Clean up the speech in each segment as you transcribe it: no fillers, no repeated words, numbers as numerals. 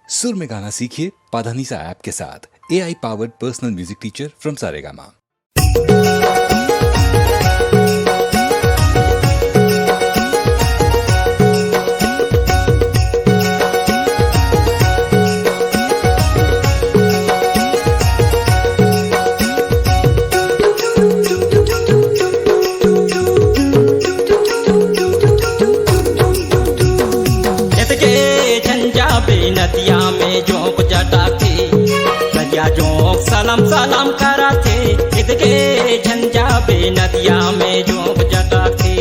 सुर में गाना सीखिए पाधानीसा ऐप के साथ। AI powered personal music teacher from Saregama. नदिया में जोंक जटाते नदिया जोंक सलाम सलाम कराते ईद के झंझा बे नदिया में जोंक जटाते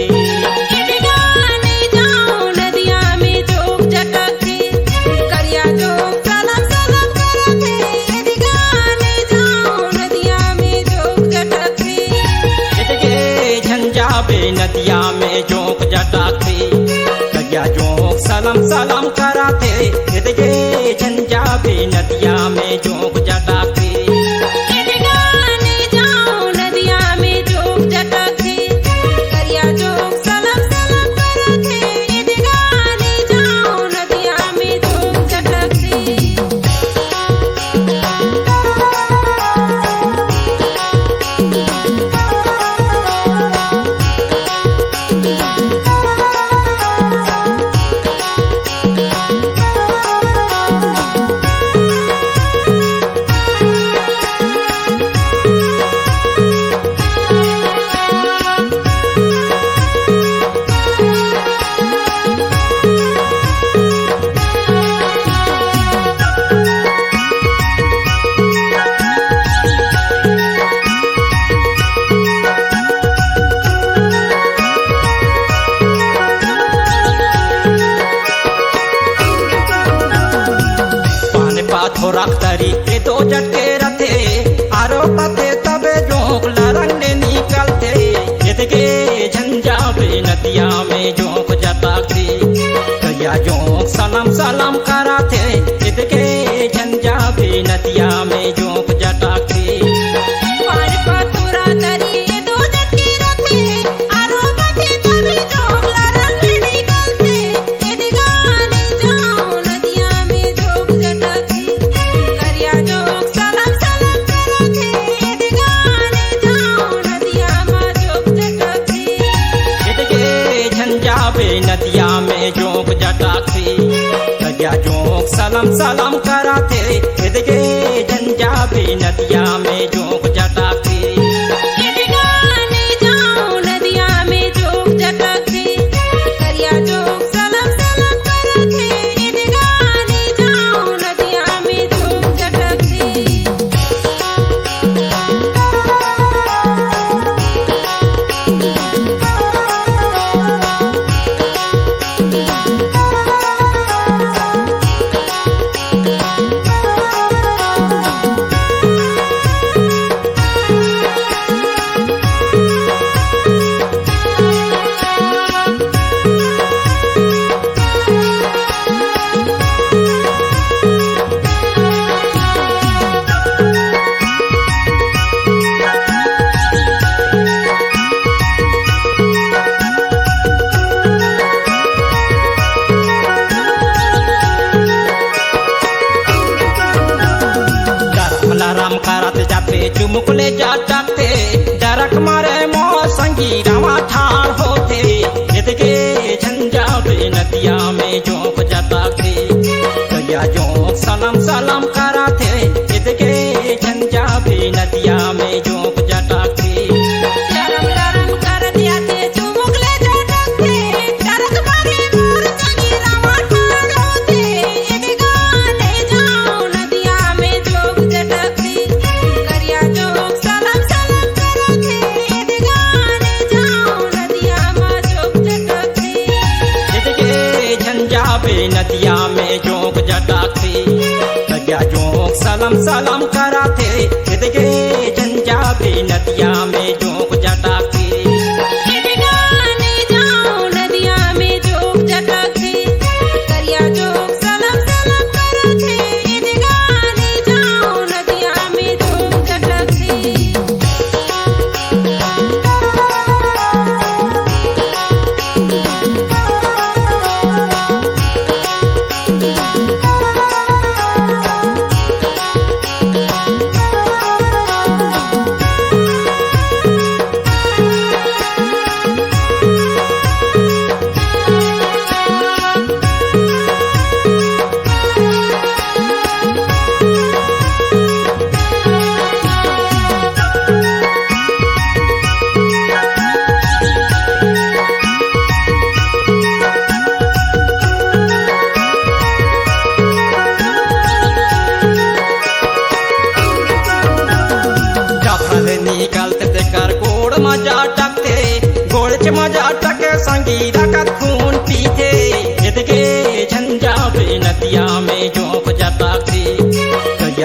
नदिया में जोंक जटाते करिया जोंक सलाम सलाम कराते ईद गाने जाओ नदिया में जोंक जटाते ईद के झंझा बे नदिया में जोंक जटाते नदिया जोंक सलाम सलाम कराते ईद के झंझा बे नदिया में जोंक जटाते ईद गाने जाओ नदिया में जोंक जटाते करिया जोंक सलाम सलाम कराते ईद गाने जाओ नदिया में जोंक जटाते। थोड़ा तरी के दो झटके रथे आरो पते तबे जोंक लरंगने निकलते ईद के झंझा बे नदिया में जोंक जटाते करिया जोंक सलाम सलाम कराते ईद के झंझा बे नदिया में जोंक जटाते नदिया में जोंक जटाते नदिया जोंक सलाम सलाम कराते ईद के झंझा बे नदिया में जोंक जटाते ईद गाने जाओ नदिया में जोंक जटाते करिया जोंक सलाम सलाम कराते ईद गाने जाओ नदिया में जोंक जटाते। राम कराते जाते चुमुकले जाते डरक मारे मौसंगी रामा ठार होते ईद के झंझा बे नदिया में जोंक जटाते करिया जोंक सलाम सलाम कराते ईद के झंझा बे नदिया में जोंक जटाते लरम लरम कर दियाते चुमुकले जाते डरक मारे मौसंगी रामा ठार होते ईद गाने जाओ नदिया में जोंक जटाते करिया जोंक सलाम सलाम कराते ईद गाने जाओ नदिया में जोंक जटाते ईद के झंझा बे नदिया में जोंक जटाते नदिया जोंक सलाम सलाम कराते ईद के झंझा बे नदिया में जोंक जटाते ईद गाने जाओ नदिया में जोंक जटाते करिया जोंक सलाम सलाम कराते ईद गाने जाओ नदिया में जोंक जटाते।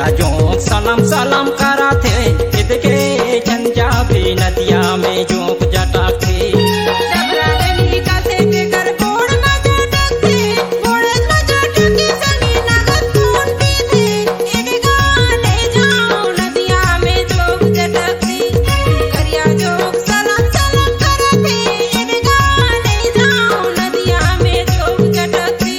करिया जोंक सलाम सलाम करा थे इद के झंझा भी नदिया में जोंक जटा थे डबरागनी कासे के कर गोड़ न जटकते गोड़ न जटके सनी नगद कोंटी थे एक गाले जाओ नदिया में जोग जटकते करिया जोग सलाम सलाम करते एक गाले जाओ नदिया में जोग जटकते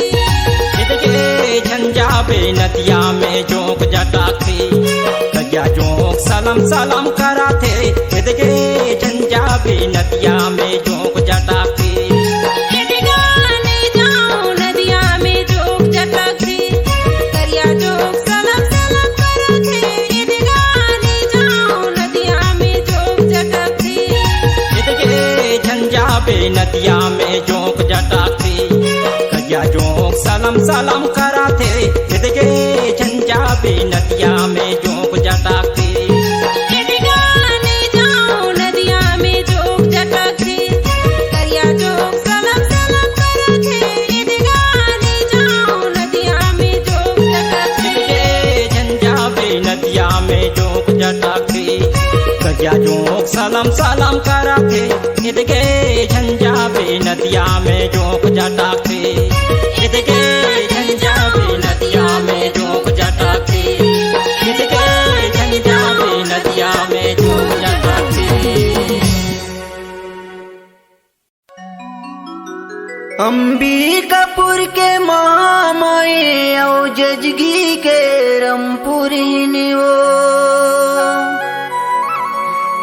इद के झंझा भी नदिया में जोंक जटा थे करिया जोंक सलाम सलाम करा थे इद के झंझा भी नदिया में जोंक जटा थे एक गाले जाओ नदिया में जोग जटकते करिया जोग सलाम सलाम करते एक गाले जाओ नदिया में जोग जटकते इद के झंझा भी नदिया में जोंक जटा थे करिया जोंक सलाम सलाम करा थे इद के झंझा भी नदिया में जोंक जटा थे एक गाले जाओ नदिया में जोग जटकते करिया जोग सलाम सलाम करते एक गाले जाओ नदिया में जोग जटकते के झंझा भी नदिया में जोंक जटा थे करिया जोंक सलाम सलाम करा थे इद के झंझा भी नदिया में जोंक जटा थे इद के झंझा भी नदिया में जोंक जटा थे इद के झंझा भी नदिया में जोंक जटा थे अंबिकापुर के मामाए औ जजगी के रमपुरी वो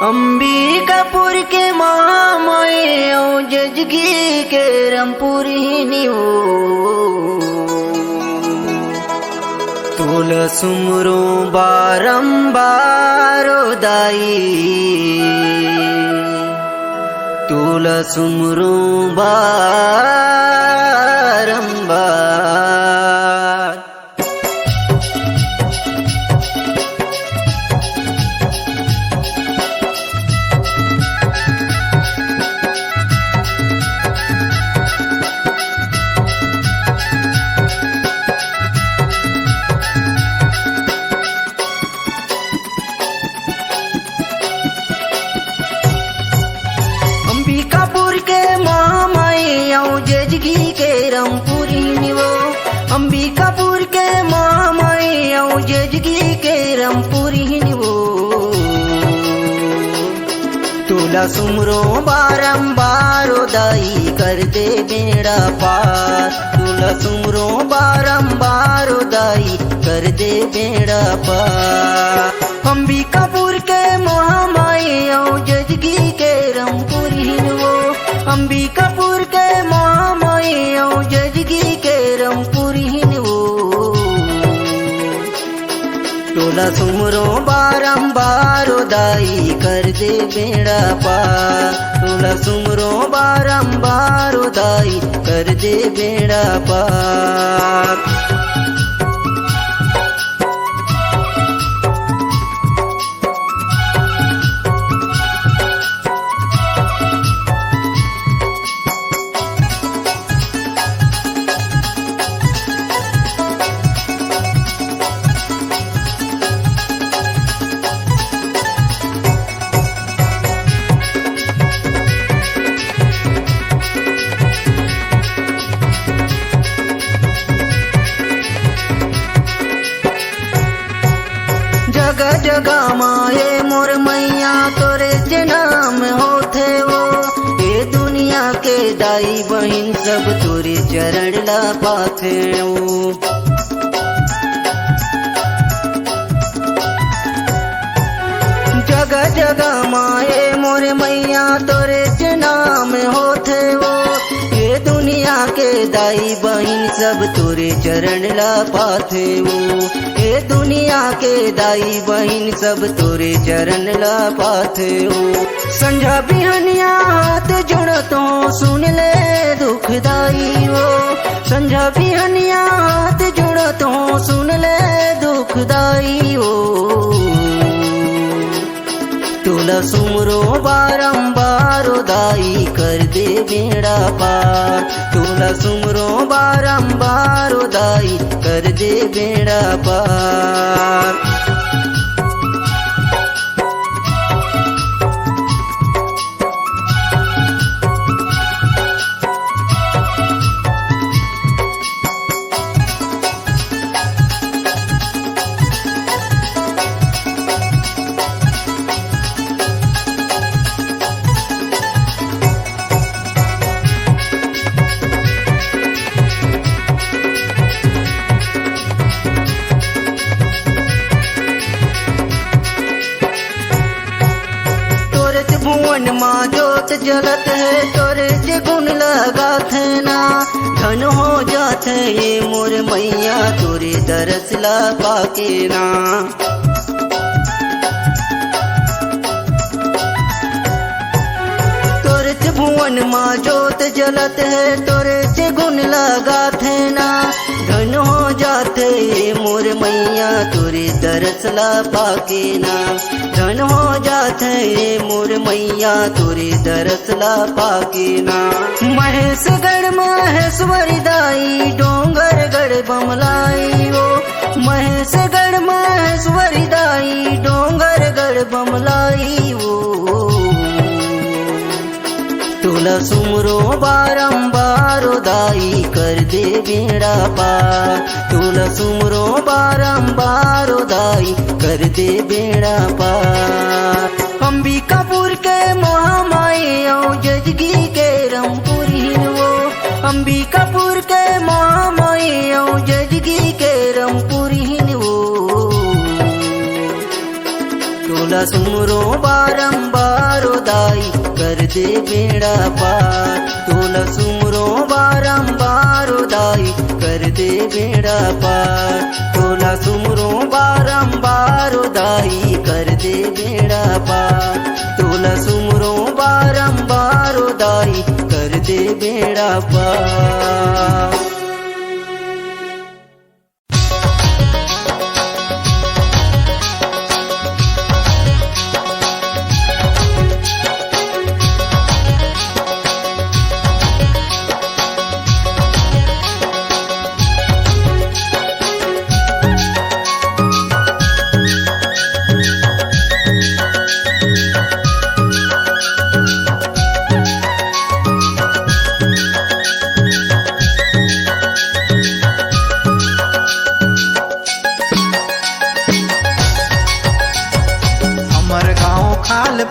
अंबिकापुर के मामाए औ जजगी के रमपुरी वो तुल सुमरो बारंबार दाई तुल सुमरो बारंबार अंबिकापुर के मामाए औ जजगी के रमपुरी निवो अंबिकापुर के मामाए औ जजगी के रमपुरी निवो तुला सुमरो बारंबार दाई कर दे बेड़ा पार तुला सुमरो बारंबार दाई कर दे बेड़ा पार अंबिकापुर के महामाए औ जजगी के रमपुरी वो अंबिकापुर के महामाए औ जजगी के रमपुरी वो टोला सुमरो बारंबार दाई कर दे बेड़ा पार टोला सुमरो बारंबार दाई कर दे बेड़ा पार जगह जगह माए मोर मैया तोरे जनाम होथे वो ये दुनिया के दाई बहिन सब तोरे चरण ला पाथे वो जगह जगह माए मोर मैया तोरे जनाम होथे वो ये दुनिया के दाई बहिन सब तोरे चरण ला पाथे वो ये दुनिया के दाई बहिन सब तोरे चरण ला पाथे हो संझा बिहनिया हाथ जोड़तो सुन ले दुखदाई हो संझा बिहनिया हाथ जोड़तो सुन ले दुखदाई हो तुला सुमरो बारंबार दाई कर दे बेड़ा पार तोला सुमरो बारंबार ओ दाई कर दे बेड़ा पार। भुवन माँ जोत जलत है तोरे जे गुण लगात है ना, धन हो जात है ये मोर मैया तोरे दरस ला पाके ना। तोरे से भुवन माँ जोत जलत है तोरे से गुण लगात है ना, धन हो जाते ये मोर मैया तोरे दरस ला पाके ना, धन हो जाते ये मोर मैया तोरे दरस ला पाके ना। महेशगढ़ महेश्वरी दाई डोंगर गढ़ बमलाई वो, महेशगढ़ महेश्वरी दाई डोंगर गढ़ बमलाई वो। तोला सुमरो बारंबार ओ दाई कर दे बेड़ा पार, तोला सुमरो बारंबार ओ दाई कर दे बेड़ा पार। अंबिकापुर के महामाई औ जजगी के रमपुरी वो, अंबिकापुर के महामाई औ जजगी के रमपुरी वो। तोला सुमरो बारंबार ओ दाई कर दे बेड़ा पार, तोला सुमरो बारंबार ओ दाई कर दे बेड़ा पार, तोला सुमरो बारंबार ओ दाई कर दे बेड़ा पार, तोला सुमरो बारंबार ओ दाई कर दे बेड़ा पार।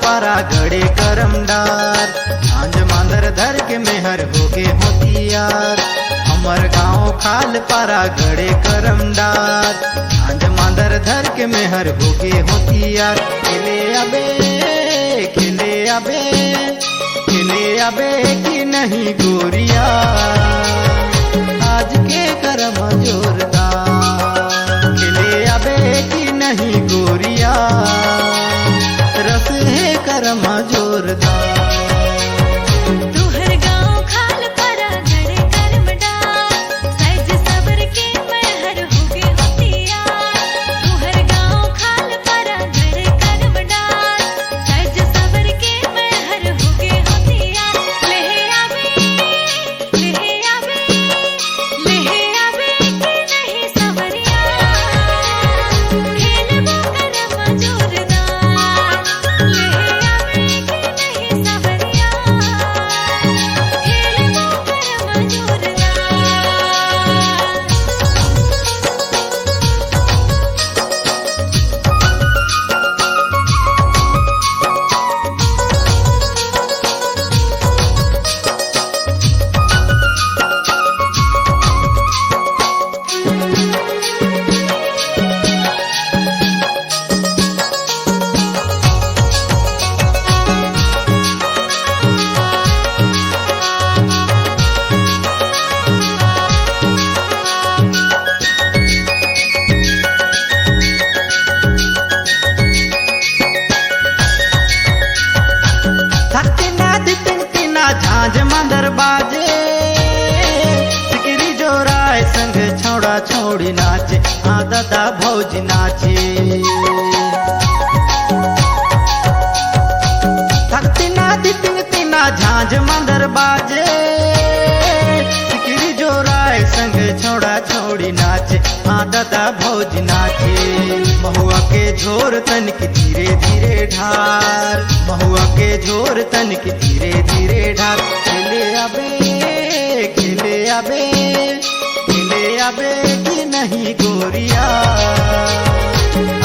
पारा गड़े करमदार झांझ मांदर धर के मेहर होके होतियार। हमर गाँव खाल पारा गड़े करमदार झांझ मांदर धर के मेहर होके होतियार। खिले अबे खिले अबे खिले अबे कि नहीं गोरिया आज के करम जोरदार। खिले अबे कि नहीं गोरिया रस है करम जोरदार। तुहर गाँव खाल पारा गड़े करमदार साइज सबर के मेहर होगे होतियार। तुहर गाँव खाल पारा गड़े करमदार साइज सबर के मेहर होगे होतियार। लेहे आवे लेहे आवे लेहे आवे कि नहीं सवरिया खेलबो करम जोरदार। लेहे आवे कि नहीं सवरिया खेलबो करम जोरदार। थकना दितिना झांझ मांदर बाजे सिकरी जोराय संग छौड़ा छौड़ी नाचे आ दादा भौजी नाचे। थकना दितिना झांझ मांदर बाजे हाँ दादा भौजी नाचे महुआ के झोर तनिक धीरे धीरे ढार महुआ के झोर तनिक धीरे धीरे ढार खेले आबे खेले आबे खेले आबे कि नहीं गोरिया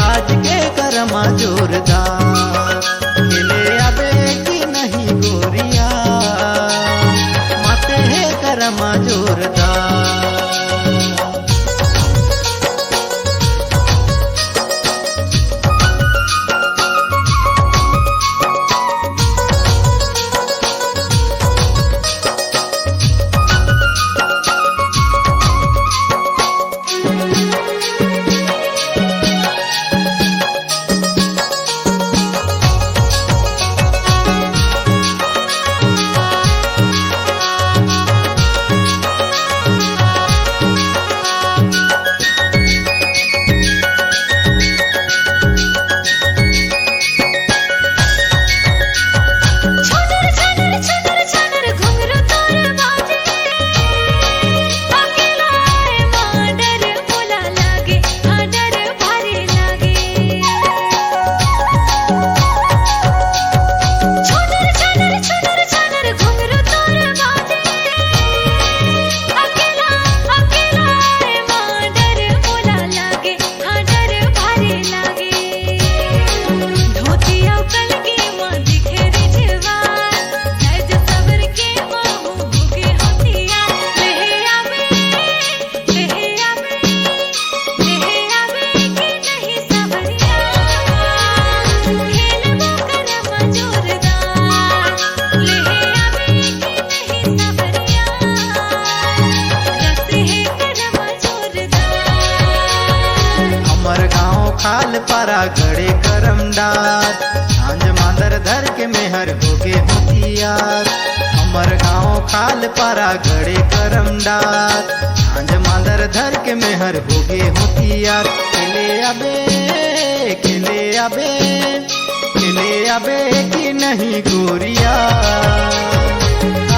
आज के करमा जोरदार खेले आबे कि नहीं गोरिया माते है करमा जोरदार खाल पारा गड़े करमदार झांझ मांदर धर के मेहर होके होतियार हमर गाँव खाल पारा गड़े करमदार झांझ मांदर धर के मेहर होके होतियार खेले आबे खेले आबे खेले आबे कि नहीं गोरिया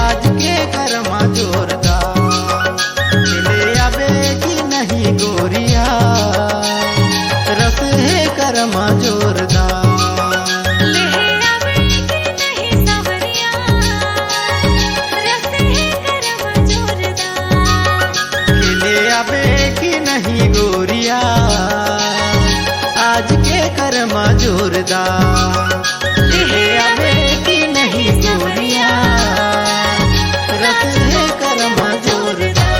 आज के करमा जोरदार खेले आबे कि नहीं गोरिया रस है करमा जोरदार खेले आबे कि नहीं गोरिया आज के करमा जोरदार खेले आबे कि नहीं गोरिया रस है करमा जोरदार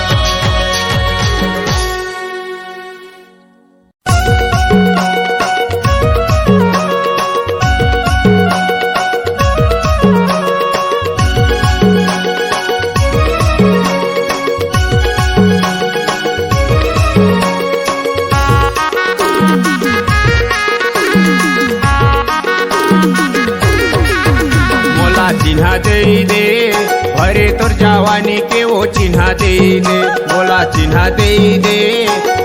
चिन्हा दे दे भरे तोर जवानी के वो चिन्हा दे दे बोला चिन्हा दे दे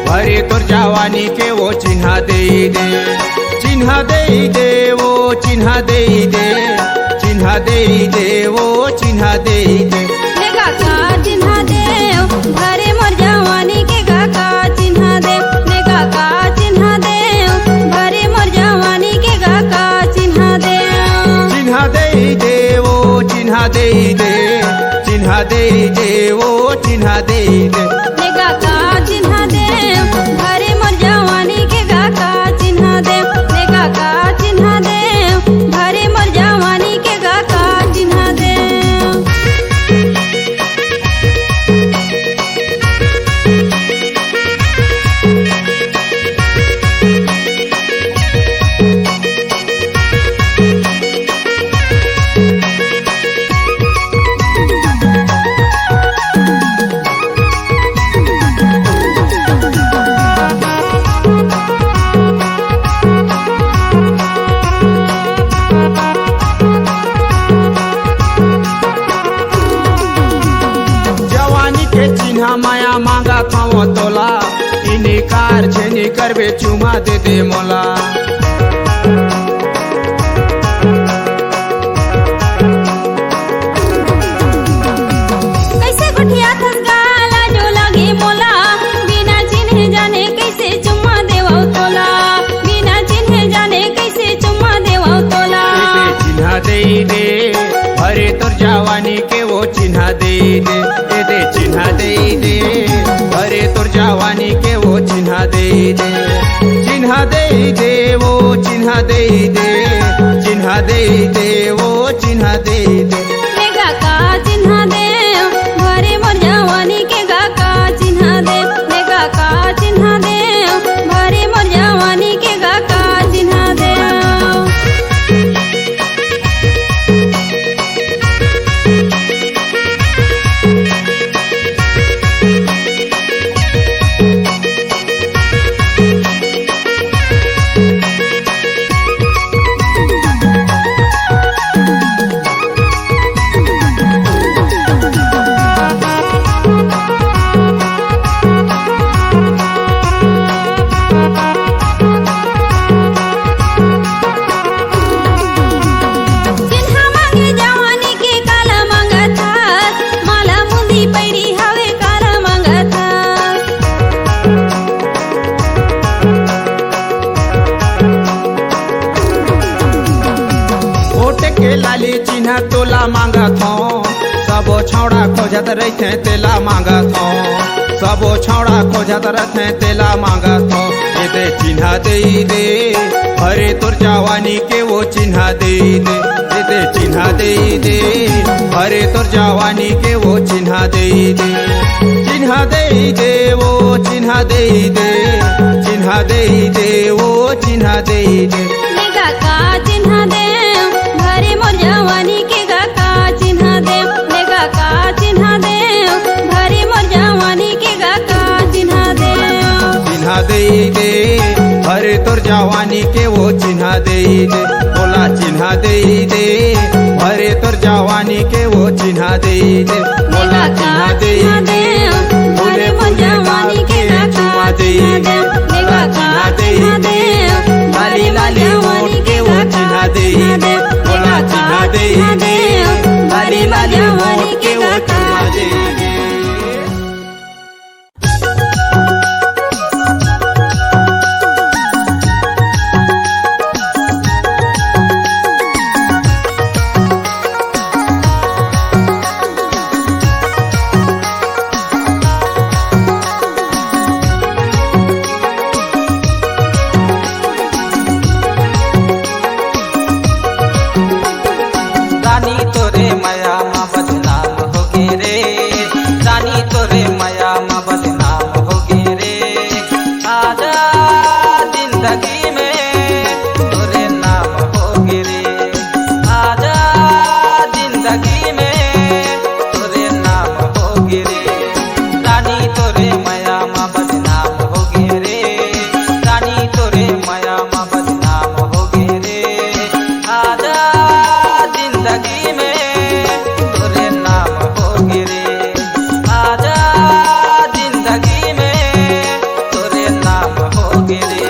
भरे तोर जवानी के वो चिन्हा दे दे चिन्हा दे दे वो चिन्हा दे दे चिन्हा दे दे वो चिन्हा दे दे का चिन्हा दे भरे मोर जवानी के का चिन्हा दे का चिन्हा दे भरे मोर जवानी के का चिन्हा दे चिन्हा दे दे वो चिन्हा दे दे चिन्हा दे दे वो चिन्हा दे दे का चिन्हा दे भरे मोर जवानी के का चिन्हा दे का चिन्हा दे भरे मोर जवानी के का चिन्हा दे माया मांगा खाओ तोला इनकार छेनी करबे चुमा दे दे मोला कैसे गुठिया थस गाला जो लगे मोला बिना चिन्हे जाने चिन्हा दे दे, चिन्हा दे दे वो चिन्हा दे दे, चिन्हा दे दे वो चिन्हा दे दे। के का चिन्हा दे भरे मोर जवानी के का चिन्हा दे, का चिन्हा दे भरे मोर जवानी के का चिन्हा दे। चिन्हा मांगे जवानी के काला मांगत हस, माला मुंदी पैरी हवे काला मांगत हस। ओट के लाली चिन्हा तोला मांगत हो, सबो छौड़ा खोजत रहते तेला मांगत हो, सबो छौड़ा खोजत रहते तेला मांगत हो। दे चिन्हा दे दे अरे तोर जवानी के वो चिन्हा दे दे, दे चिन्हा दे दे अरे तोर जवानी के वो चिन्हा दे दे, चिन्हा दे दे वो चिन्हा दे दे, चिन्हा दे दे वो चिन्हा दे दे। का चिन्हा दे भरे मोर जवानी के का चिन्हा दे, का चिन्हा दे भरे मोर जवानी के का चिन्हा दे। चिन्हा दे दे अरे तोर जवानी के वो चिन्हा दे दे, बोला चिन्हा दे दे अरे तोर जवानी के वो चिन्हा दे दे, बोला चिन्हा दे दे बोले फूले गाल के चुमा दे दे, बोला चिन्हा दे दे लाली लाली मोट के वो चिन्हा दे दे, बोला चिन्हा दे दे लाली लाली मोट के वो चुमा दे दे। रानी तोरे माया माँ बदनाम होगे रे, रानी तोरे माया माँ बदनाम होगे रे। आजा जिंदगी में तोरे नाम होगे रे, आजा जिंदगी में तोरे नाम होगे रे। रानी तोरे माया माँ बदनाम होगे रे, रानी तोरे माया माँ बदनाम होगे रे। आजा जिंदगी में तोरे नाम होगे रे, आजा जिंदगी में तोरे नाम होगे रे।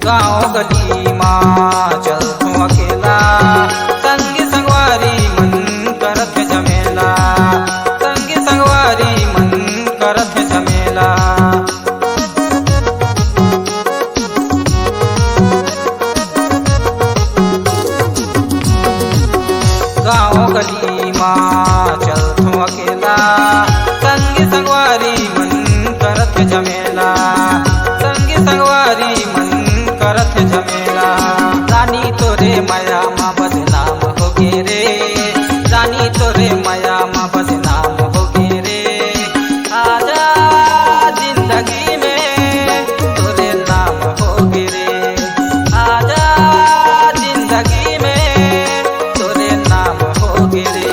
गाँव गली माँ चल तू अकेला, संगी संगवारी मन करत है झमेला, संगी संगवारी मन करत है झमेला। गाँव गली माँ चल तू अकेला, संगी संगवारी मन करत है झमेला, संगी संगवारी मन करत है झमेला। रानी तोरे माया माँ बदनाम होगे रे, रानी तोरे माया माँ बदनाम होगे रे। आजा जिंदगी में तोरे नाम होगे रे, आजा जिंदगी में तोरे नाम होगे रे।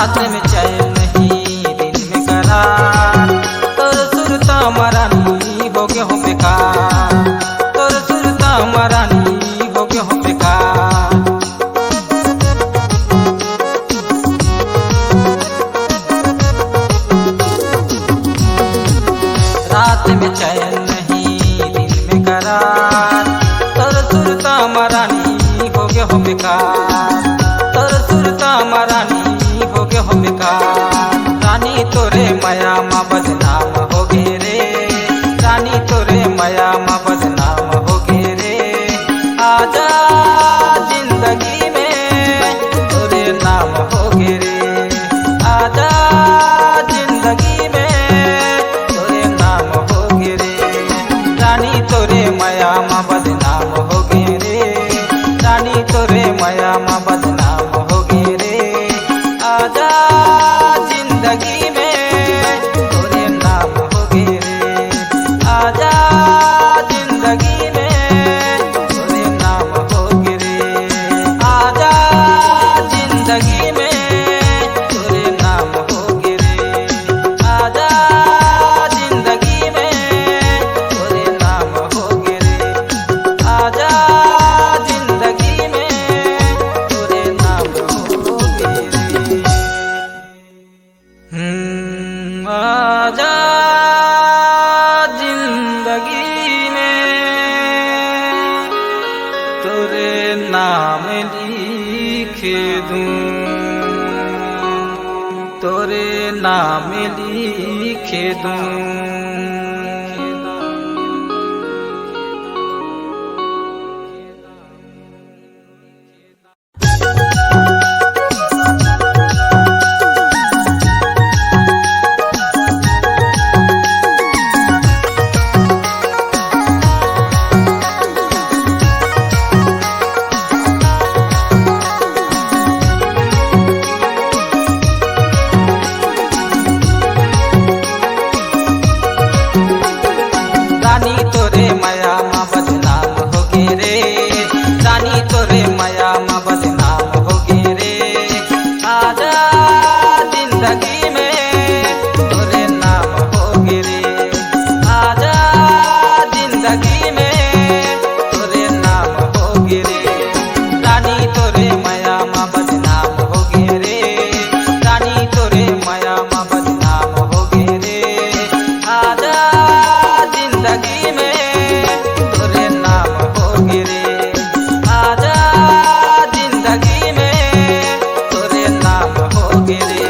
रात में चैन नहीं दिन में करार, तोर सुरता मरानी हो गए हो बेकार, तोर सुरता मरानी हो गए हो बेकार। रात में चैन नहीं दिन में करार, तोर सुरता मरानी हो गए हो बेकार, तोर सुरता मरानी हो गए हो बेकार। रानी तोरे माया माँ बदनाम हो गे रे, रानी तोरे माया माँ बदनाम हो गे रे। आजा जिंदगी में तोरे नाम हो गे रे, आजा जिंदगी में तोरे नाम हो गे रे। रानी तोरे माया माँ बदनाम हो गे रे, रानी तोरे माया माँ बदनाम हो गे रे। आजा जिंदगी में तोरे नाम हो गे रे, आजा जिंदगी में तोरे नाम हो गे रे। आजा जिंदगी में तोरे नाम हो गे रे, आजा जिंदगी में तोरे नाम हो गे रे। आजा जिंदगी में तोरे नाम हो गे रे। आजा जिंदगी में तोरे नाम लिख दूं, तोरे नाम लिख दूं। रानी तोरे माया माँ बदनाम हो गे रे, रानी तोरे माया माँ बदनाम हो गे रे। आजा जिंदगी में तोरे नाम हो गे रे, आजा जिंदगी में तोरे नाम हो गे रे। रानी तोरे माया माँ बदनाम हो गे रे, रानी तोरे माया माँ बदनाम हो गे रे। आजा जिंदगी में तोरे नाम हो गे रे, आजा जिंदगी में तोरे नाम हो गे रे।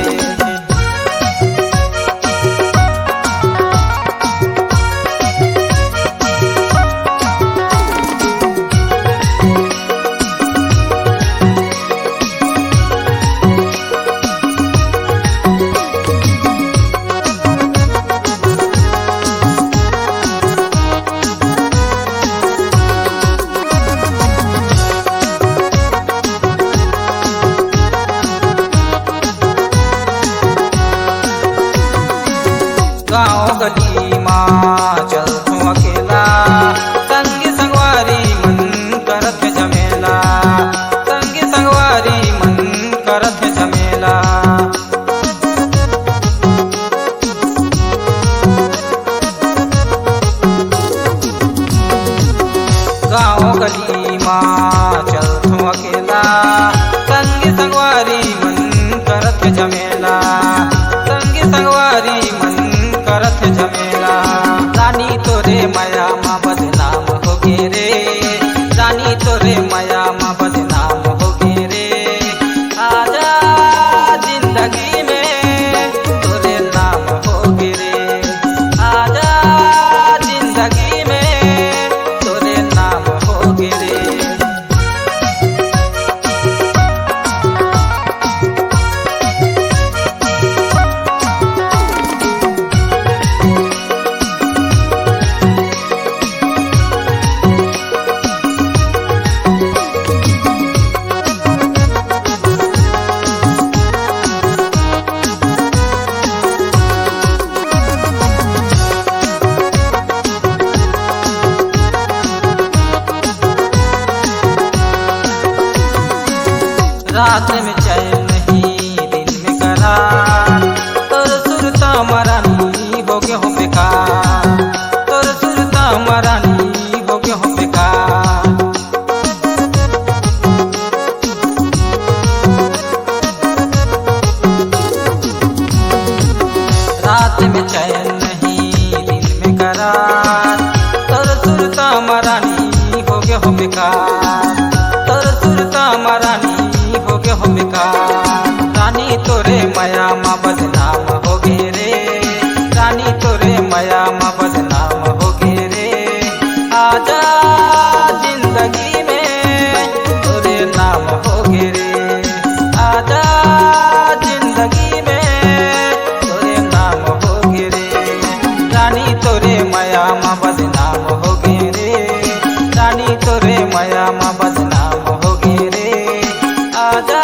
गाँव गली माँ चल तू अकेला, संगी संगवारी मन करत झमेला, संगी संगवारी मन करत झमेला। गाँव गली माँ चल तू अकेला, संगी संगवारी मन करत झमेला, संगी संगवारी मन करत झमेला। रानी तोरे माया माँ बदनाम हो गे रे, रानी तोरे माया माँ बदनाम हो गे रे। आजा जिंदगी में तोरे नाम हो गे रे, आजा जिंदगी में तोरे नाम हो गे रे। रात में चैन नहीं दिन में करार, मरानी हो गए हो बेकार, तोर सुरता मरानी हो गए हो बेकार। रात में चैन नहीं दिन में करार, तोर सुरता मरानी हो गए हो बेकार, तोर सुरता मरानी हो गए हो बेकार। रानी तोरे माया माँ बदनाम हो गे रे, रानी तोरे माया माँ बदनाम हो गे रे। आजा जिंदगी में तोरे नाम हो गे रे, आजा जिंदगी में तोरे नाम हो गे रे। रानी तोरे माया माँ बदनाम हो गे रे, रानी तोरे माया माँ बदनाम हो गे रे। आजा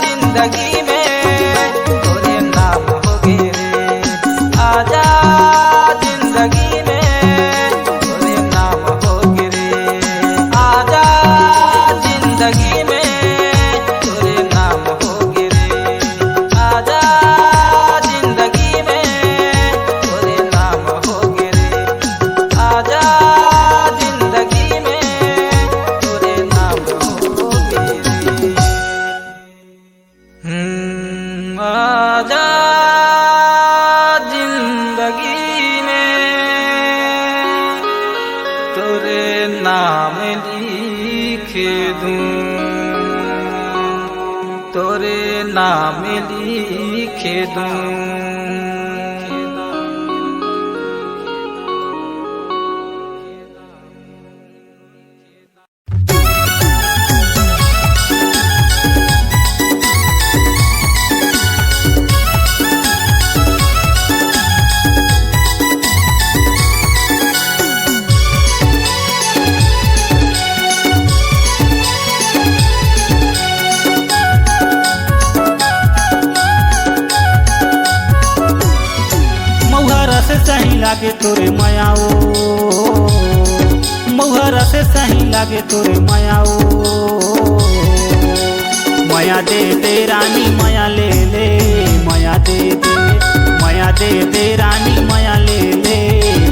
जिंदगी में तोरे नाम हो गे रे, आजा जिंदगी में तोरे नाम हो गे रे। आजा जिंदगी में तोरे नाम हो गे रे, आजा जिंदगी में तोरे नाम हो गे रे। आजा जिंदगी में तोरे नाम हो गे रे। आजा जिंदगी में तोरे नाम लिखे दूं, तोरे नाम लिखे दूं। सही लागे तोरे मायाओ, मौहरा से सही लागे तोरे मायाओ। माया दे दे रानी माया ले ले, माया दे दे, माया दे दे रानी माया ले ले,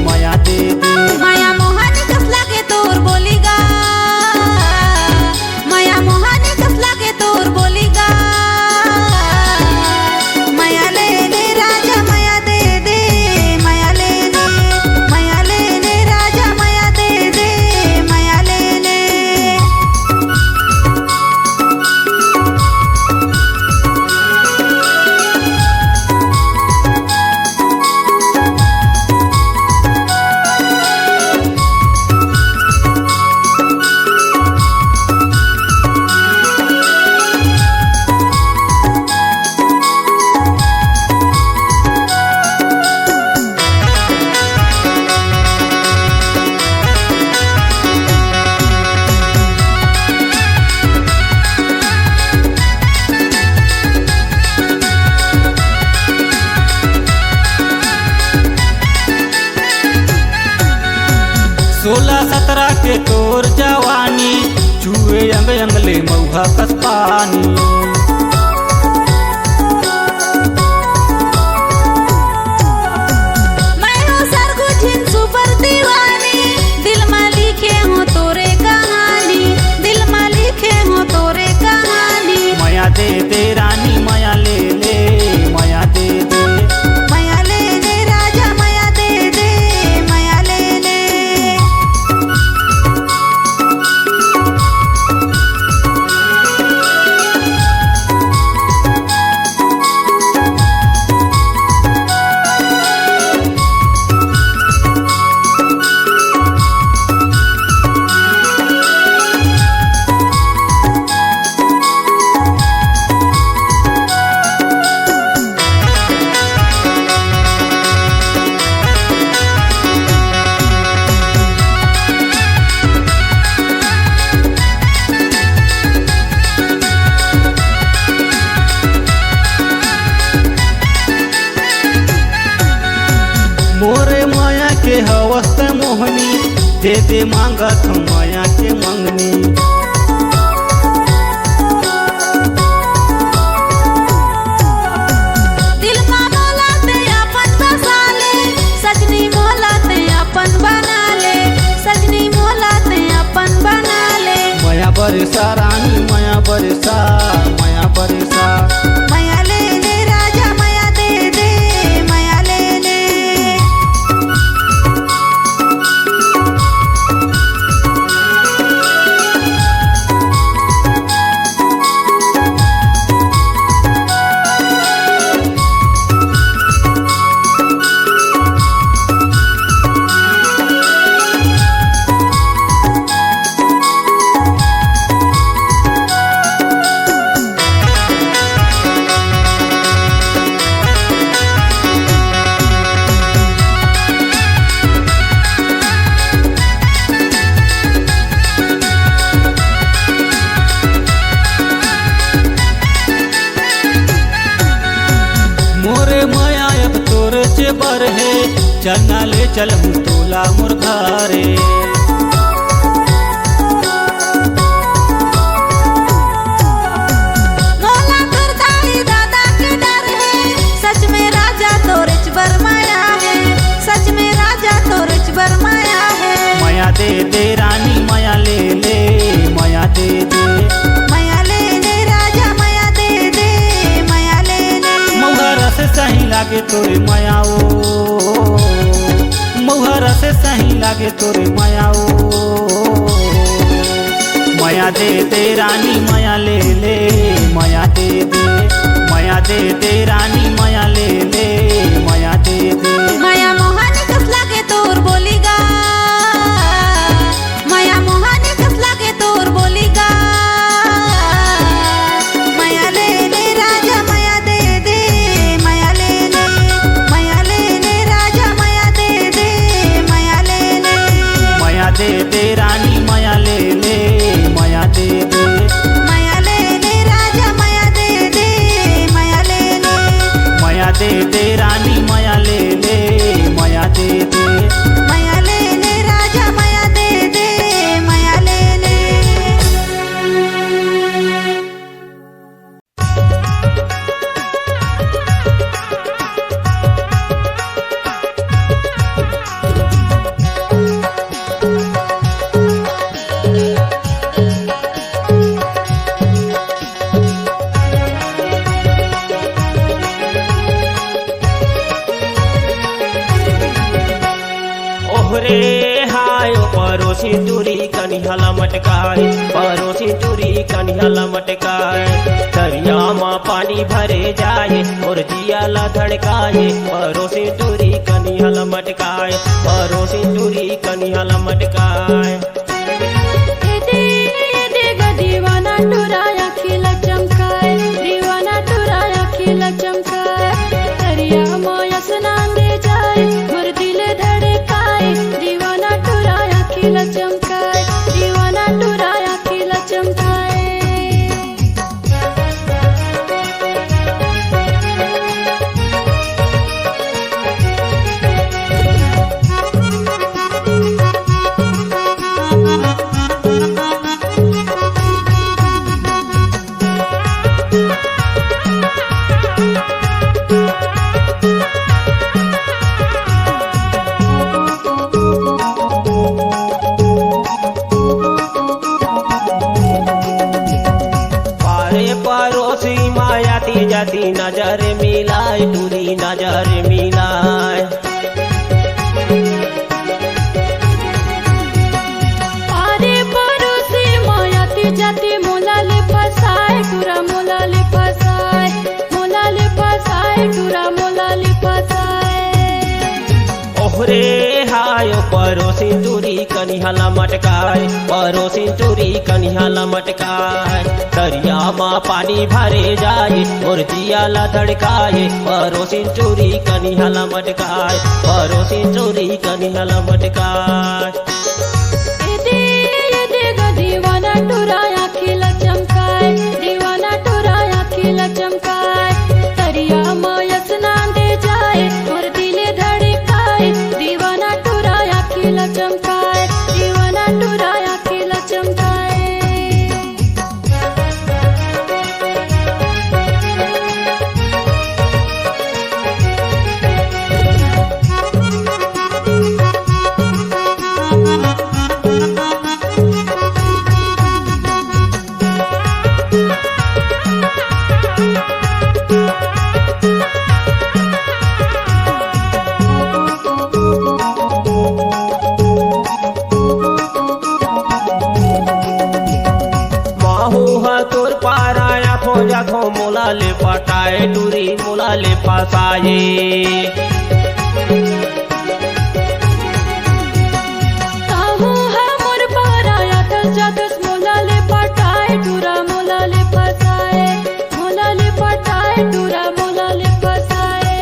माया दे दे। माया मोहाने कस लागे तोर बोली गा, माया मोहाने कस लागे तोर बोली गा। माया ले ले राजा माया दे दे, माया ले ले, माया ले ले राजा माया दे दे, माया ले ले। सोलह सत्रह के तोर जवानी, चूहे अंग अंगले मऊहा कस पानी। मैं हूँ सरगुजिन सुपर दीवानी, दिल में लिखे हूँ तोरे कहानी, दिल में लिखे हूँ तोरे कहानी। माया दे दे रानी माया ले ले, माया दे दे। माया ले ले राजा माया दे दे, माया ले ले। के हवस्त मोहनी, दे दे मांगत माया के मंगनी। दिल मा बोला ते ले चल तोला मोर घरे। मोला तोर दाई दादा के डर है, सच में राजा तोरच बरमाया है, सच में राजा तोरच बरमाया है। माया दे दे रानी माया ले ले, माया दे दे माया ले ले राजा माया दे दे, माया ले ले। मौहर से सही लागे तोरे माया ओ, मौहर से सही लागे तोरे माया ओ। माया दे दे रानी माया ले ले, माया दे दे, माया दे दे रानी माया ले ले, माया दे दे। माया मोहानी कस लागे तोर बोली गा, माया मोहानी कस लागे तोर बोली गा। माया ले ले राजा माया दे दे, माया ले ले, माया ले ले राजा माया दे दे, माया ले ले। माया दे दे रानी माया ले ले, माया दे दे, माया ले ले राजा माया दे दे, माया ले ले। माया दे दे रानी माया ले ले, माया दे दे। माया ले ले राजा माया दे दे, माया ले ले। ओहरे हाय परोसी तुरी कनिहाला मटकाय, परोसी तुरी कनिहाला मटकाय। दरिया माँ पानी भरे जाए और जियाला धड़काए, परोसी तुरी कनिहाला मटकाय, परोसी तुरी कनिहाला मटकाय। दीवाना टुराया खिला चमकाए, दीवाना टुराया खिला चमकाए। दरिया माया स्नान दे जाए मोर दिल धड़काए, दीवाना टुराया खिला चमकाए, दीवाना टुराया खिला चमकाए। पारे परोसी माया ती जाती नजर मिलाए, टूरी नजर मिलाए। पारे परोसी माया ती जाती मोला ले फसाए, टूरा मोला ले फसाए, मोला ले फसाए, टूरा मोला ले फसाए। ओहरे हाय परोसी तुरी कनिहाला मटकाय, परोसी तुरी कनिहाला मटकाय। दरिया माँ पानी भरे जाए और जियाला धड़काए, परोसी तुरी कनिहाला मटकाय, परोसी तुरी कनिहाला मटकाय। दीवाना टुराया खिला चमकाए, दीवाना टुराया खिला चमकाए। दरिया माया स्नान दे जाए और दिल धड़काए, दीवाना टुराया खिला चमकाए, दीवाना टुराया खिला चमकाए। तोर पाराया थो जाथो मोला ले पटाए, टूरी मोला ले फसाए। काहू है मोर पाराया थस जाथस मोला ले पटाए, टूरा मोला ले फसाए, मोला ले पटाए, टूरा मोला ले फसाए।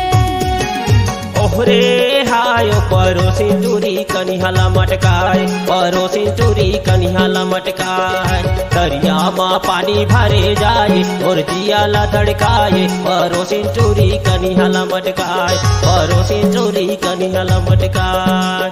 ओहरे हा मटकायो परोसी चूरी कनिहाला मटकाय परोसी चूरी कनिहाला मटकाय दरिया माँ पानी भरे जाए और जियाला धड़काए परोसी चूरी कनिहाला मटकाय परोसी चूरी कनिहाला मटकाय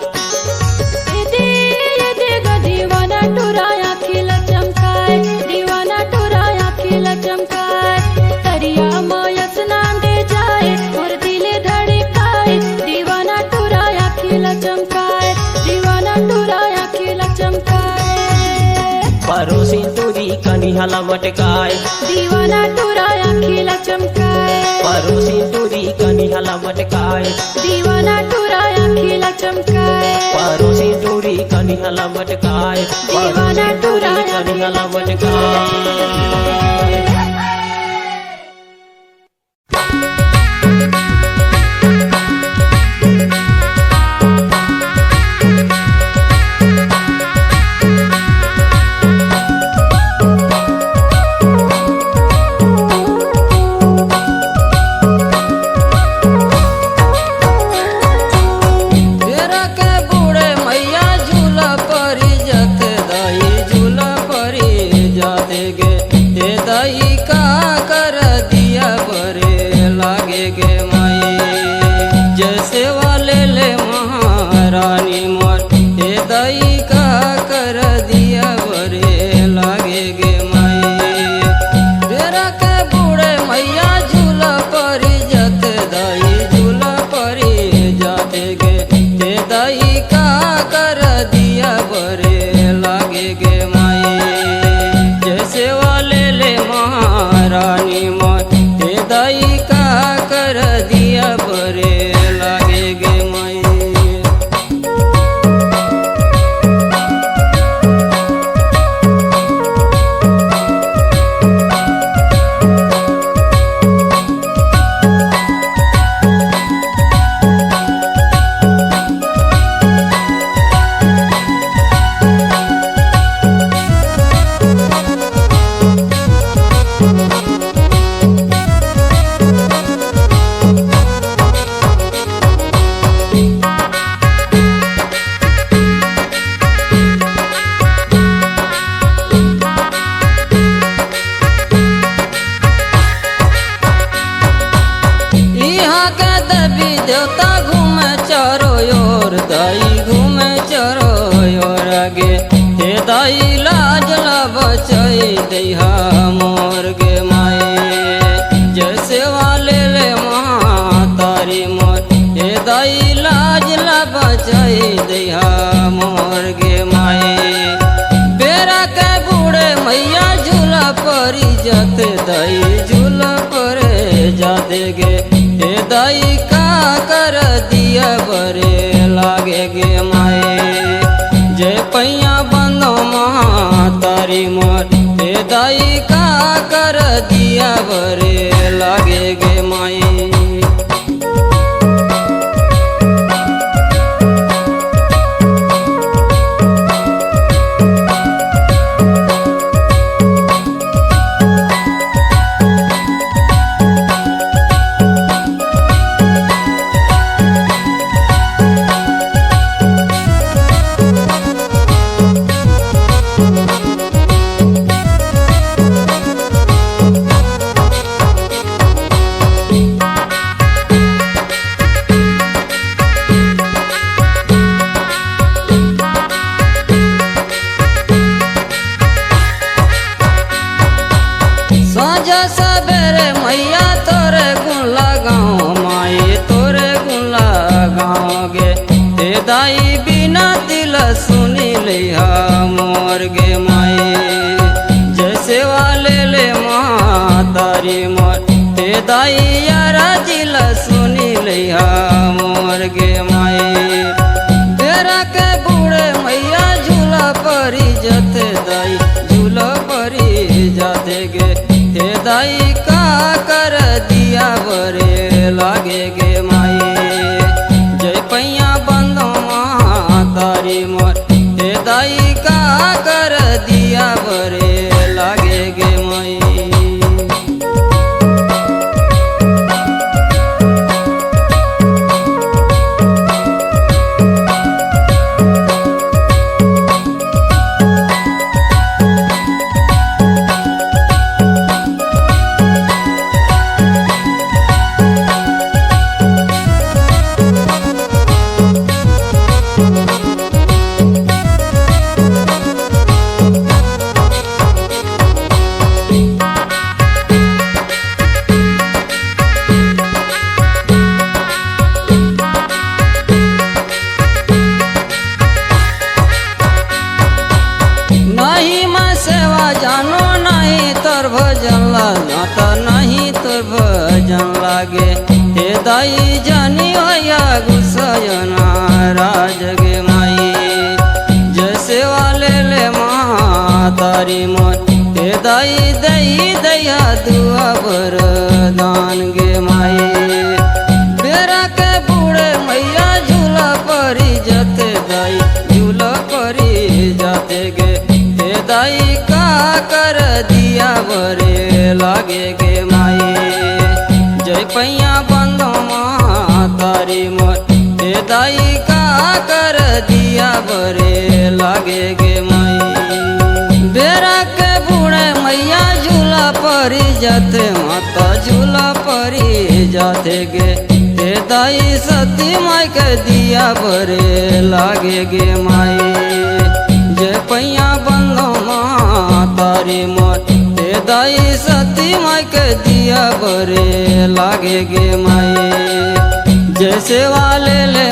येते ग दीवाना टुराया खिला चमकाय दीवाना टुराया खिला चमकाय दरिया मायस नाम दे जाए और दिले धड़काए दीवाना टुराया खिला चमकाय दीवाना टुराया खिला चमकाय परोसी चूरी कनिहाला मटकाय दीवाना टुराया खिला चमकाय परोसी चूरी कनिहाला मटकाय दीवाना टुराया खिला चमकाय परोसी चूरी कनिहाला मटकाय परोसी चूरी कनिहाला मटकाय लागे हे दाई जानी होया गुस्सायना राज गे माई जैसे वाले ले तारी मोर हे दाई दई दया दुआ वरदान गे माई बेरा के बूढ़े मैया झूला परी जाते दाई झूला परी जाते गे हे दाई का कर दिया बरे लागे गे माई जय पैया बंदो तारी मोर हे दाई का कर दिया बरे लागे गे माई बेरा के बूढ़े मैया झूला परी जाते माता झूला परी जाते गे हे दाई सती माई के दिया बरे लागे गे माई जय पैया बंदो तारी मोर हे दाई सती माई के दिया बरे लागे गे माई जैसे वाले ले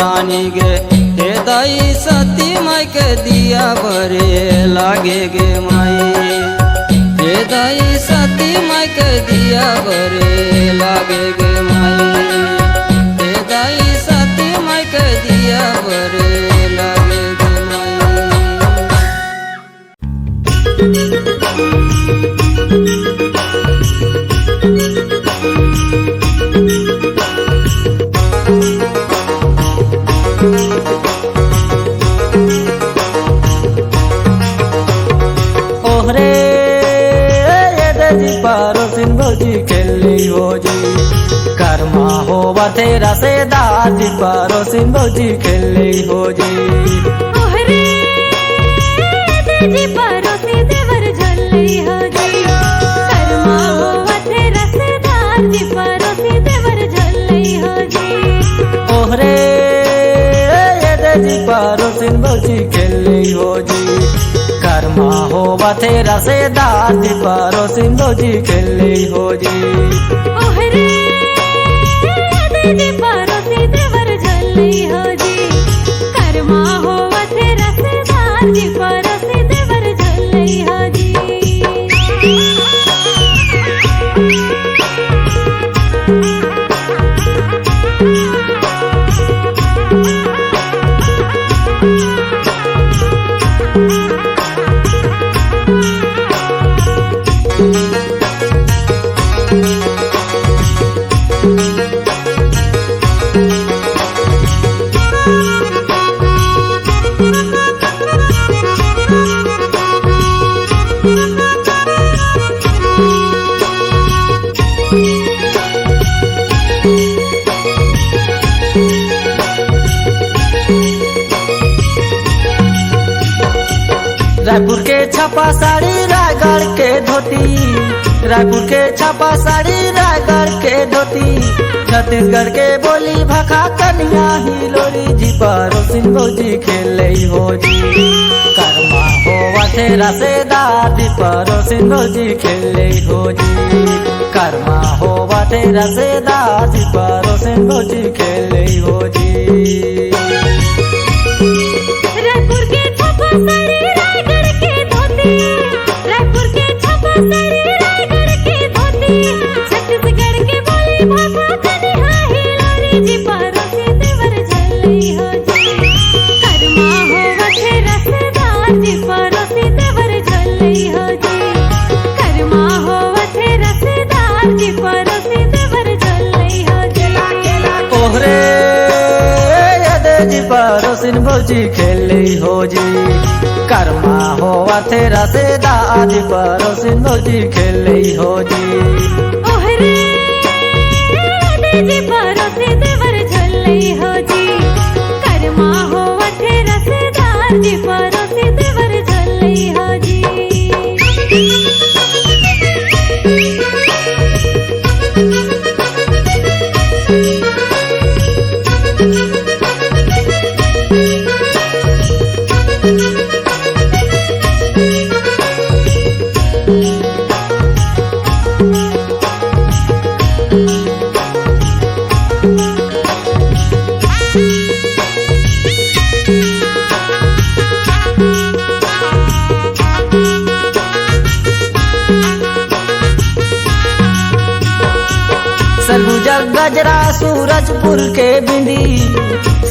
रानी गे हे दाई सती माई के दिया बरे लागे गे माई हे दाई सती माई के दिया बरे लागे गे माई हे दाई सती माई के दिया बरे लागे गे ओहरे ये दजी पारो सिंधोजी खेली हो जी कर्मा हो तेरा से दाजी पारो सिंधोजी खेली हो जी ओहरे तेजी परोसी देवर झल्ली हो जी कर्मा हो तेरा से दाजी परोसी देवर झल्ली हो जी ओहरे ये दजी पारो सिंधोजी खेली हो जी कर्मा हो तेरा से दादी पारो सिंधोजी खेली हो जी ओहरे तेजी परोसी देवर झल्ली हो जी कर्मा हो तेरा से दाजी परोसी देवर झल्ली हो जी रायपुर के छापा साड़ी रायगढ़ के धोती रायपुर के छापा साड़ी रायगढ़ के धोती छत्तीसगढ़ के बोली भाखा कन्या ही लोरी जी पारो सिंधो जी खेले हो जी कर्मा हो तेरा से दादी पारो सिंधो जी खेले हो जी कर्मा हो तेरा से दादी पारो सिंधो जी खेले हो जी रायपुर के छापा साड़ी रायगढ़ के धोती रायपुर के छापा साड़ी रायगढ़ के धोती छत्तीसगढ़ के बोली भाषा कन्या ही लोरी जी परोसी देवर झल्ली हो जी कर्मा हो तेरा से दादी परोसी देवर झल्ली हो जी कर्मा हो तेरा से दादी परोसी देवर झल्ली हो जी ओहरे जी पारो सिंधो जी खेली हो जी कर्मा हो तेरा से दादी पारो सिंधो जी खेली हो जी ओहरे तेजी परोसी देवर झल्ली हो जी कर्मा हो तेरा से दादी परोसी देवर झल्ली हो जी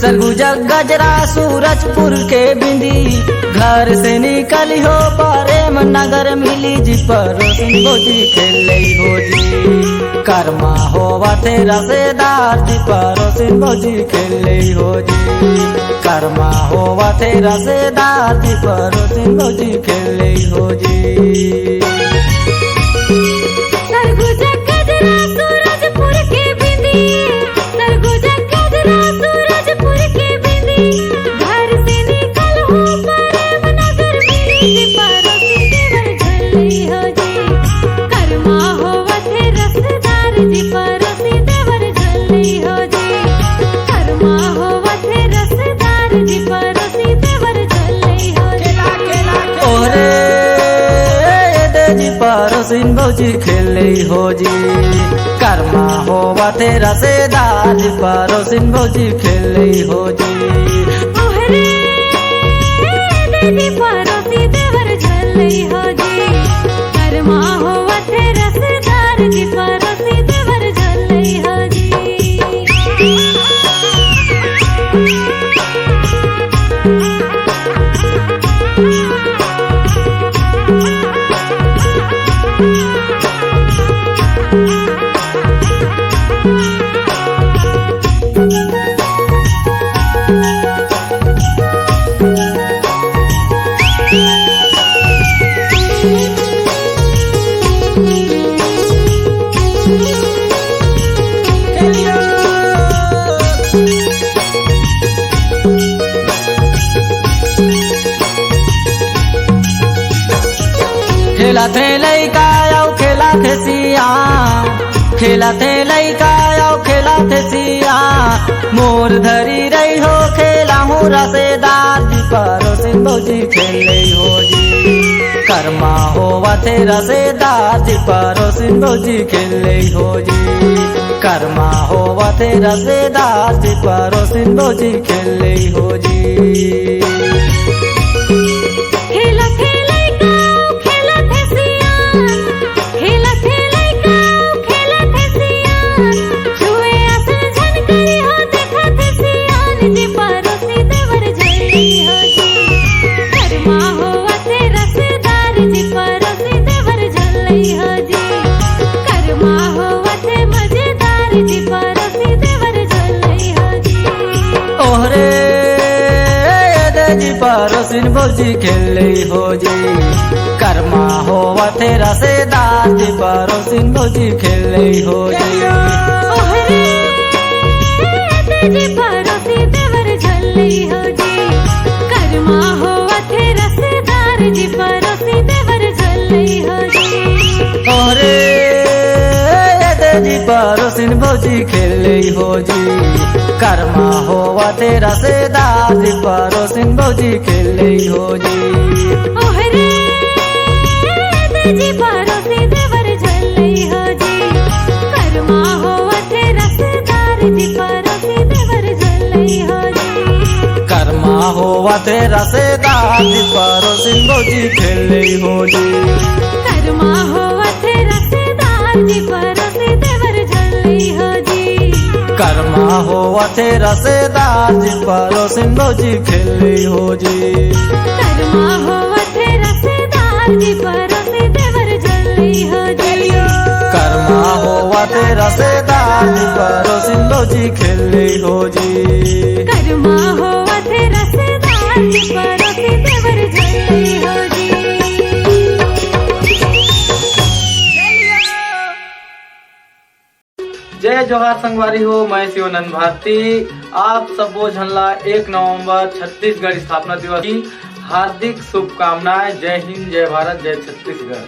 सरगुजा गजरा सूरजपुर के बिंदी, घर से निकली हो प्रेम नगर मिली जी परोसिन भौजी खेले होजी। कर्मा होवा थे रसेदार जी परोसिन भौजी खेले होजी। कर्मा होवा थे रसेदार जी परोसिन भौजी खेले होजी। सरगुजा गजरा सूरजपुर के बिंदी, सरगुजा गजरा सूरजपुर के बिंदी, घर से निकल हो प्रेम नगर मिली परोसिन देवर झल्ली हो जी। कर्मा होवा थे रसदार जी परोसिन देवर झल्ली हो जी। कर्मा होवा थे रसदार जी परोसिन देवर झल्ली हो जी। ओरे जी परोसिन भौजी खेले होजी। कर्मा होवा थे रसेदार जी परोसिन भौजी खेले होजी। ओहरे देजी परोसी देवर झल्ली हो जी। कर्मा होवा थे रसदार जी परोसी देवर झल्ली हो जी। खेला थे लइका आओ खेला थे सिया, खेला थे लइका आओ खेला थे सिया। मोर धरी रही हो खेला हूँ रसेदार जी परोसिन भौजी खेले होजी। कर्मा होवा थे रसेदार जी परोसिन भौजी खेले होजी। कर्मा होवा थे रसेदार जी परोसिन भौजी खेले होजी। खेला खेला गाँव खेला थे सियान, खेला खेला गाँव खेला थे सियान। छुए असल झनकरी हो देखा थे सियान जी परोसी देवर झल्ली हो जी। कर्मा होवा थे रसेदार जी परोसी देवर झल्ली हो जी। कर्मा होवा थे मजेदार जी परोसी देवर झल्ली हो जी। ओहरे जी परोसिन भौजी खेले होजी। कर्मा होवा थे रसेदार जी परोसिन भौजी खेले होजी। ओहरे देजी परोसी देवर झल्ली हो जी। कर्मा होवा थे रसेदार जी परोसी देवर झल्ली हो जी। ओहरे जी परोसिन भौजी खेले होजी। कर्मा होवा थे रसेदार जी परोसिन भौजी खेले होजी। ओहरे देजी परोसी देवर झल्ली हो जी। कर्मा होवा थे रसेदार जी परोसी देवर झल्ली हो जी। कर्मा होवा थे रसेदार जी परोसिन भौजी खेले होजी। कर्मा होवा थे रसेदार जी परोसी देवर झल्ली हो जी। कर्मा होवा थे रसेदार जी परोसिन भौजी खेले होजी। कर्मा होवा थे रसेदार जी परोसी देवर झल्ली हो जी। कर्मा होवा थे रसेदार जी परोसिन भौजी खेले होजी। कर्मा होवा थे रसेदार जी परोसी देवर झल्ली हो जी। जय जोहार संगवारी हो, मैं शिवानंद भारती। आप सबो झनला 1 नवंबर छत्तीसगढ़ स्थापना दिवस की हार्दिक शुभकामनाएं। जय हिंद, जय भारत, जय छत्तीसगढ़।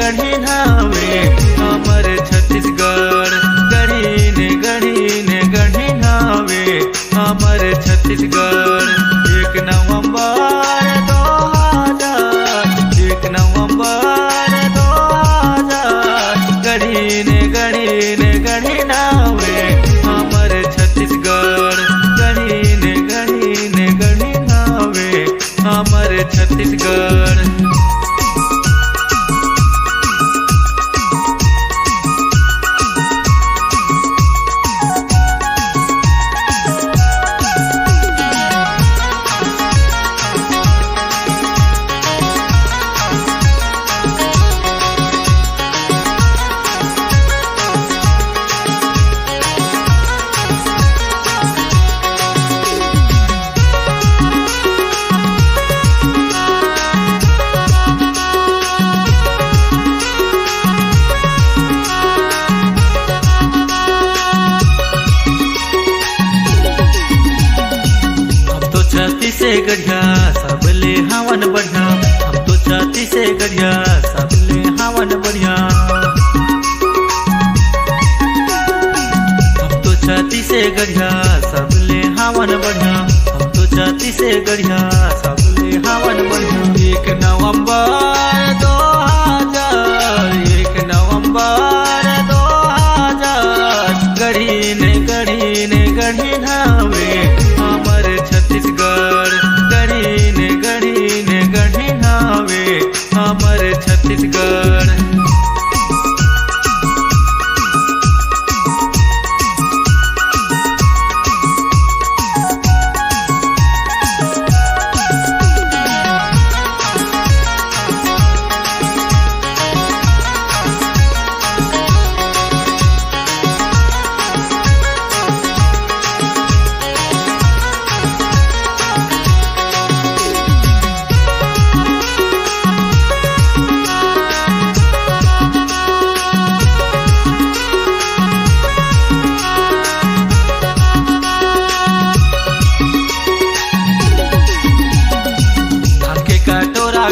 गढ़ी नावे हमर छत्तीसगढ़ गढ़ी ने गढ़ी नावे हमर छत्तीसगढ़ 1 नवंबर 2000 1 नवंबर 2000 गढ़ी ने गढ़ी नावे हमर छत्तीसगढ़ गढ़ी ने गढ़ी नावे हमर छत्तीसगढ़। से गढ़िया सबले हवन बढ़िया हम तो छाती से गढ़िया सबले हवन बढ़िया हम तो छाती से गढ़िया सबले हवन बढ़िया हम तो छाती से गढ़िया सबले हवन बढ़िया 1 नवंबर 2000 1 नवंबर 2000 गढ़ी ने गढ़ी नावे हमर छत्तीसगढ़ गढ़ी ने गढ़ी नावे हमर छत्तीसगढ़।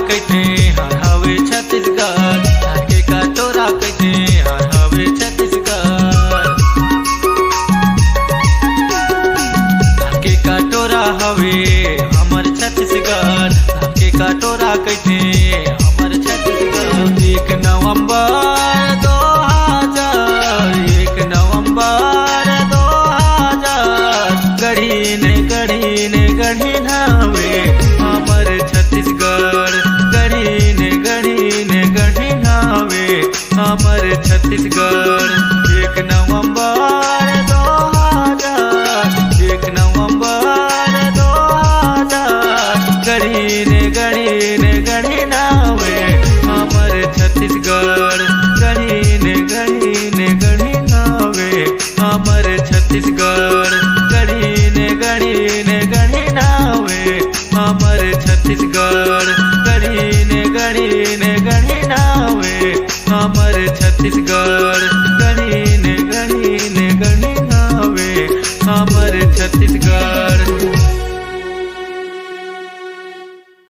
कहते हर हवे छत्तीसगढ़ के कटोरा कहते हर हवे छत्तीसगढ़ के कटोरा हवे हमर छत्तीसगढ़ के कटोरा कहते हमर छत्तीसगढ़ 1 नवंबर 2000 1 नवंबर 2000 गढ़ी ने गढ़ी नावे हमर छत्तीसगढ़ गढ़ी ने गढ़ी नावे हमर छत्तीसगढ़ 1 नवंबर 2000 1 नवंबर 2000 गढ़ी ने गढ़ी नावे हमर छत्तीसगढ़ गढ़ी ने गढ़ी नावे हमर छत्तीसगढ़ गढ़ी ने गढ़ी नावे हमर छत्तीसगढ़ गढ़ी ने गढ़ी नावे हमर छत्तीसगढ़।